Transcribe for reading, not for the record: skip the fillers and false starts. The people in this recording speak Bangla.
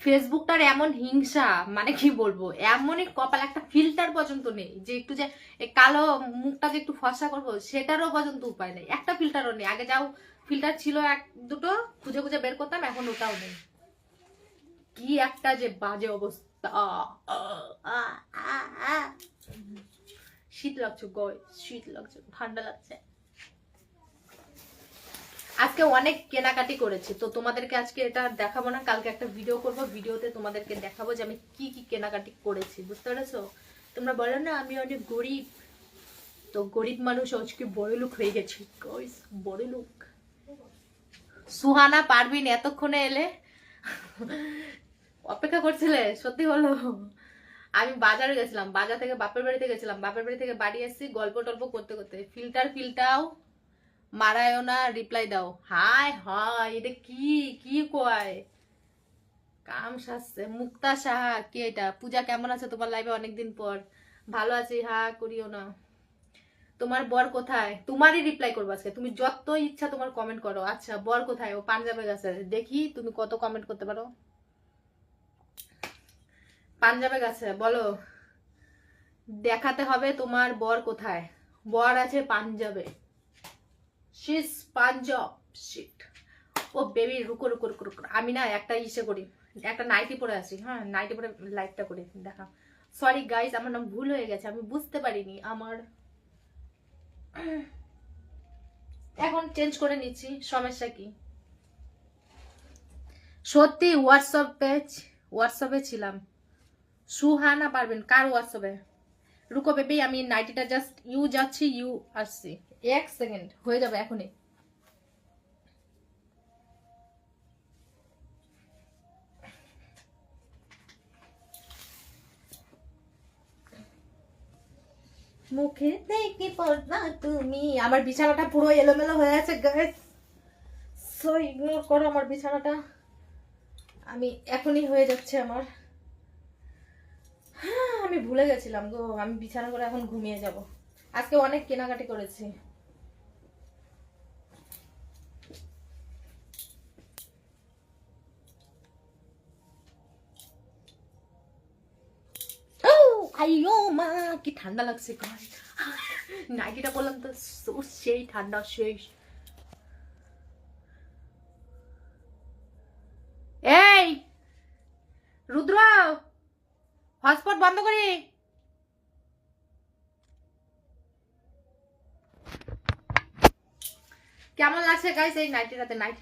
ফেসবুকটার এমন হিংসা, মানে কি বলবো, এমনই কপাল, একটা ফিল্টার পর্যন্ত নেই যে একটু যে কালো মুখটা যে একটু ফর্সা করবো সেটারও পর্যন্ত উপায় নেই, একটা ফিল্টারও নেই। আগে যাও ফিল্টার ছিল এক দুটো, খুঁজে খুঁজে বের করতাম, এখন ওটাও নেই। কি একটা যে বাজে অবস্থা। শীত লাগছে গয়, শীত লাগছে, ঠান্ডা লাগছে। আজকে অনেক কেনাকাটি করেছি, তো তোমাদেরকে আজকে এটা দেখাবো না, কালকে একটা ভিডিও করব, ভিডিওতে তোমাদেরকে দেখাবো যে আমি কি কি কেনাকাটি করেছি, বুঝতে পেরেছো? তোমরা বলো না আমি অনেক গরিব, তো গরিব মানুষ আজকে বড় লোক হয়ে গেছি গাইস, বড় লোক। সুহানা পারবিন এতক্ষণে এলে, অপেক্ষা করছিলে? সত্যি হলো, আমি বাজারে গেছিলাম, বাজার থেকে বাপের বাড়িতে গেছিলাম, বাপের বাড়ি থেকে বাড়ি এসেছি, গল্প টল্প করতে করতে। ফিল্টার ফিল্টাও মারায়ও না, রিপ্লাই দাও। হায় হায়, এটা কি কি কয়? কাম সাজছে। মুক্তা সাহা কে এটা? পূজা কেমন আছে? তোমার লাইভে অনেকদিন পর। ভালো আছি, হা করিও না। তোমার বর কোথায়? তোমারই রিপ্লাই করবো আজকে, তুমি যত ইচ্ছা তোমার কমেন্ট করো। আচ্ছা, বর কোথায়? ও পাঞ্জাবে গেছে। দেখি তুমি কত কমেন্ট করতে পারো। পাঞ্জাবে গেছে, বলো। দেখাতে হবে তোমার বর কোথায়। বর আছে পাঞ্জাবে। শিস পাঞ্জাব শিট। ও বেবি, রুকো রুকো রুকো রুকো, আমি না একটা ইসে করি, একটা নাইটি পরে আসি। হ্যাঁ, নাইটি পরে লাইভটা করি, দেখা। সরি গাইস, আমার নাম ভুল হয়ে গেছে, আমি বুঝতে পারিনি। আমার এখন চেঞ্জ করে নিচ্ছি, সমস্যা কি? সত্যি হোয়াটসঅ্যাপে ছিলাম। সুহানা পারবেন কার হোয়াটসঅ্যাপে? রুকো বেবি, আমি নাইটিটা জাস্ট ইউ যাচ্ছি, ইউ আসছি, 1 সেকেন্ড হয়ে যাবে এখনই। মুখে দেখি পড়বা তুমি। আমার বিছানাটা পুরো এলোমেলো হয়ে আছে গাইস, সো ইগনোর করো আমার বিছানাটা। আমি এখনই হয়ে যাচ্ছে আমার। আমি ভুলে গেছিলাম গো, আমি বিছানা করে এখন ঘুমিয়ে যাব। আজকে অনেক কেনাকাটি করেছি। আইও মা, কি ঠান্ডা লাগছে গাইস। নাইটিটা বললাম তো, সেই ঠান্ডা, সেই। এই রুদ্র, হটস্পট বন্ধ করি। কেমন লাগছে গাইস এই নাইটিটাতে? নাইটি